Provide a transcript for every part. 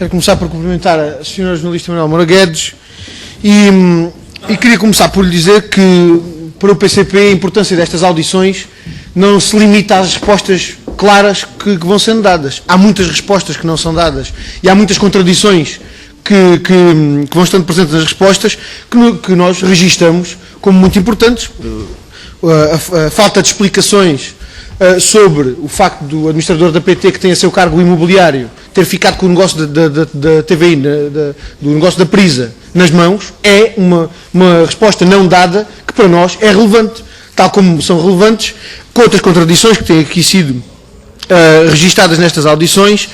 Quero começar por cumprimentar a senhora jornalista Manuel Moura Guedes e queria começar por lhe dizer que, para o PCP, a importância destas audições não se limita às respostas claras que vão sendo dadas. Há muitas respostas que não são dadas e há muitas contradições que vão estando presentes nas respostas que nós registamos como muito importantes. A falta de explicações sobre o facto do administrador da PT, que tem a seu cargo imobiliário, ter ficado com o negócio da TVI, do negócio da Prisa, nas mãos, é uma resposta não dada que para nós é relevante, tal como são relevantes com outras contradições que têm aqui sido registadas nestas audições,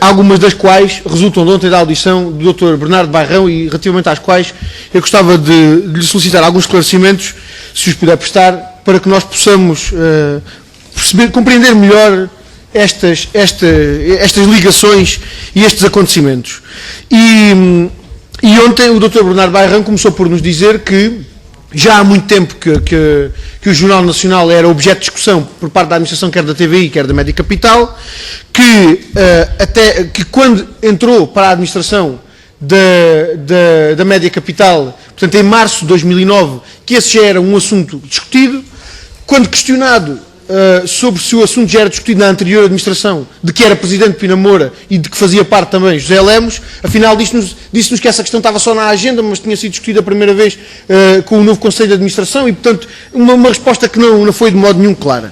algumas das quais resultam de ontem da audição do Dr. Bernardo Bairrão e relativamente às quais eu gostava de lhe solicitar alguns esclarecimentos, se os puder prestar, para que nós possamos compreender melhor estas ligações e estes acontecimentos. E ontem o Dr. Bernardo Bairrão começou por nos dizer que já há muito tempo que o Jornal Nacional era objeto de discussão por parte da administração, quer da TVI, quer da Média Capital, que quando entrou para a administração da Média Capital, portanto em março de 2009, que esse já era um assunto discutido. Quando questionado sobre se o assunto já era discutido na anterior administração, de que era presidente Pina Moura e de que fazia parte também José Lemos, afinal disse-nos que essa questão estava só na agenda, mas tinha sido discutida a primeira vez com o novo Conselho de Administração e, portanto, uma resposta que não foi de modo nenhum clara.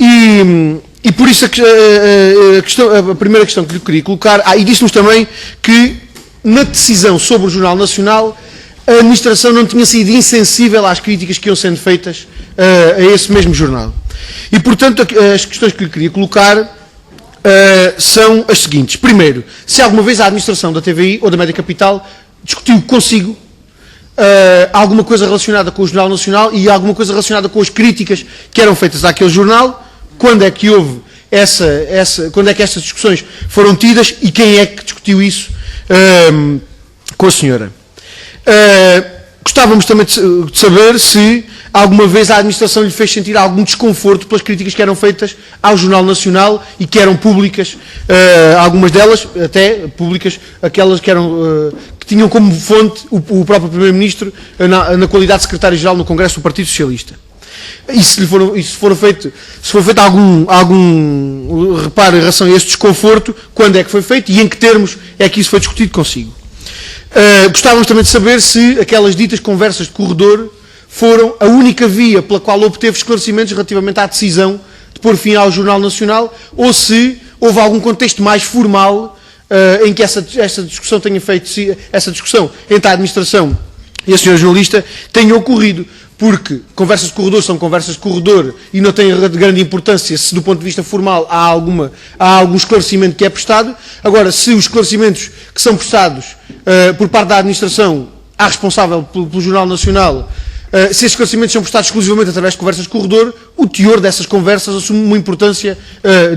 E por isso a primeira questão que lhe queria colocar, e disse-nos também que na decisão sobre o Jornal Nacional a administração não tinha sido insensível às críticas que iam sendo feitas a esse mesmo jornal. E, portanto, as questões que lhe queria colocar são as seguintes. Primeiro, se alguma vez a administração da TVI ou da Média Capital discutiu consigo alguma coisa relacionada com o Jornal Nacional e alguma coisa relacionada com as críticas que eram feitas àquele jornal, quando é que houve quando é que estas discussões foram tidas e quem é que discutiu isso com a senhora. Gostávamos também de saber se alguma vez a administração lhe fez sentir algum desconforto pelas críticas que eram feitas ao Jornal Nacional e que eram públicas, algumas delas até públicas, aquelas que tinham como fonte o próprio Primeiro-Ministro na qualidade de Secretário-Geral no Congresso do Partido Socialista. E se for feito algum reparo em relação a este desconforto, quando é que foi feito e em que termos é que isso foi discutido consigo. Gostávamos também de saber se aquelas ditas conversas de corredor foram a única via pela qual obteve esclarecimentos relativamente à decisão de pôr fim ao Jornal Nacional ou se houve algum contexto mais formal em que essa discussão tenha feito, se essa discussão entre a administração e a senhora jornalista tenha ocorrido. Porque conversas de corredor são conversas de corredor e não tem grande importância se do ponto de vista formal há algum esclarecimento que é prestado. Agora, se os esclarecimentos que são prestados por parte da administração à responsável pelo Jornal Nacional, se esses esclarecimentos são prestados exclusivamente através de conversas de corredor, o teor dessas conversas assume uma importância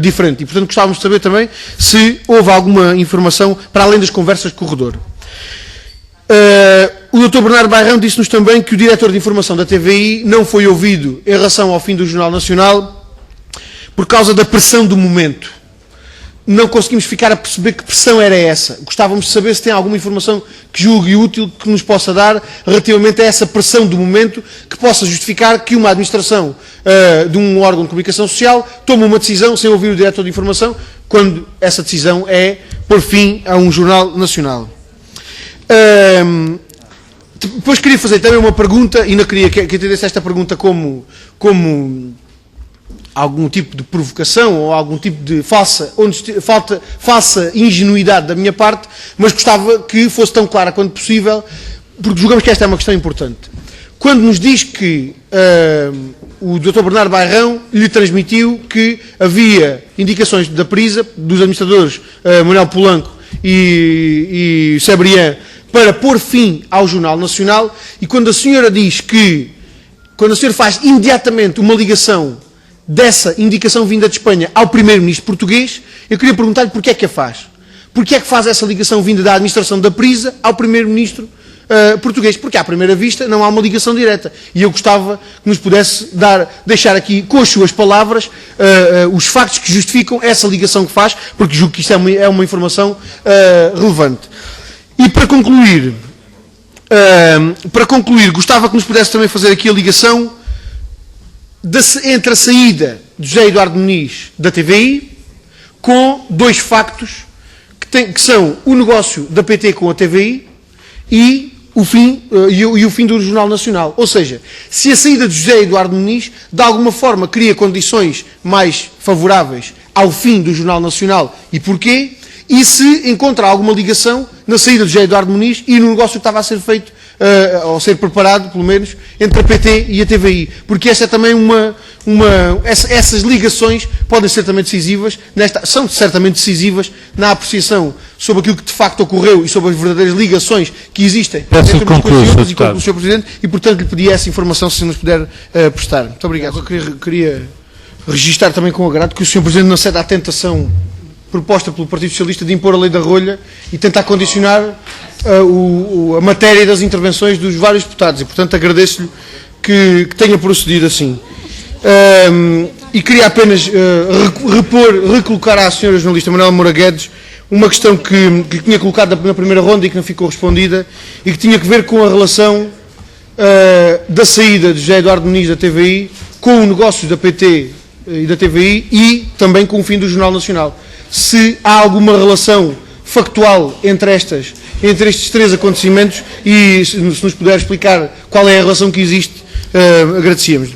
diferente. E, portanto, gostávamos de saber também se houve alguma informação para além das conversas de corredor. O Dr. Bernardo Bairrão disse-nos também que o diretor de informação da TVI não foi ouvido em relação ao fim do Jornal Nacional por causa da pressão do momento. Não conseguimos ficar a perceber que pressão era essa. Gostávamos de saber se tem alguma informação que julgue útil que nos possa dar relativamente a essa pressão do momento que possa justificar que uma administração de um órgão de comunicação social tome uma decisão sem ouvir o diretor de informação, quando essa decisão é pôr fim a um Jornal Nacional. Depois queria fazer também uma pergunta, e não queria que entendesse esta pergunta como algum tipo de provocação ou algum tipo de falsa ingenuidade da minha parte, mas gostava que fosse tão clara quanto possível, porque julgamos que esta é uma questão importante. Quando nos diz que o Dr. Bernardo Bairrão lhe transmitiu que havia indicações da Prisa, dos administradores Manuel Polanco e Sebrián, para pôr fim ao Jornal Nacional, e quando a senhora diz que, quando a senhora faz imediatamente uma ligação dessa indicação vinda de Espanha ao Primeiro-Ministro português, eu queria perguntar-lhe porquê é que a faz. Porquê é que faz essa ligação vinda da administração da Prisa ao Primeiro-Ministro português, porque à primeira vista não há uma ligação direta. E eu gostava que nos pudesse deixar aqui, com as suas palavras, os factos que justificam essa ligação que faz, porque julgo que isto é uma informação relevante. E para concluir, gostava que nos pudesse também fazer aqui a ligação entre a saída de José Eduardo Muniz da TVI com dois factos que são o negócio da PT com a TVI e o fim do Jornal Nacional. Ou seja, se a saída de José Eduardo Muniz de alguma forma cria condições mais favoráveis ao fim do Jornal Nacional e porquê, e se encontra alguma ligação na saída de José Eduardo Muniz e no negócio que estava a ser feito, ou ser preparado, pelo menos, entre a PT e a TVI. Porque essa é também essas ligações podem ser também decisivas, são certamente decisivas na apreciação sobre aquilo que de facto ocorreu e sobre as verdadeiras ligações que existem entre umas coisas e outras, e concluo, Sr. Presidente, e portanto lhe pedi essa informação, se nos puder prestar. Muito obrigado. Eu queria registrar também com agrado que o Sr. Presidente não cede à tentação proposta pelo Partido Socialista de impor a lei da rolha e tentar condicionar a matéria das intervenções dos vários deputados e, portanto, agradeço-lhe que tenha procedido assim. E queria apenas recolocar à senhora jornalista Manuela Moura Guedes uma questão que lhe tinha colocado na primeira ronda e que não ficou respondida e que tinha que ver com a relação da saída de José Eduardo Muniz da TVI com o negócio da PT e da TVI e também com o fim do Jornal Nacional. Se há alguma relação factual entre estes três acontecimentos e se nos puder explicar qual é a relação que existe, agradecíamos.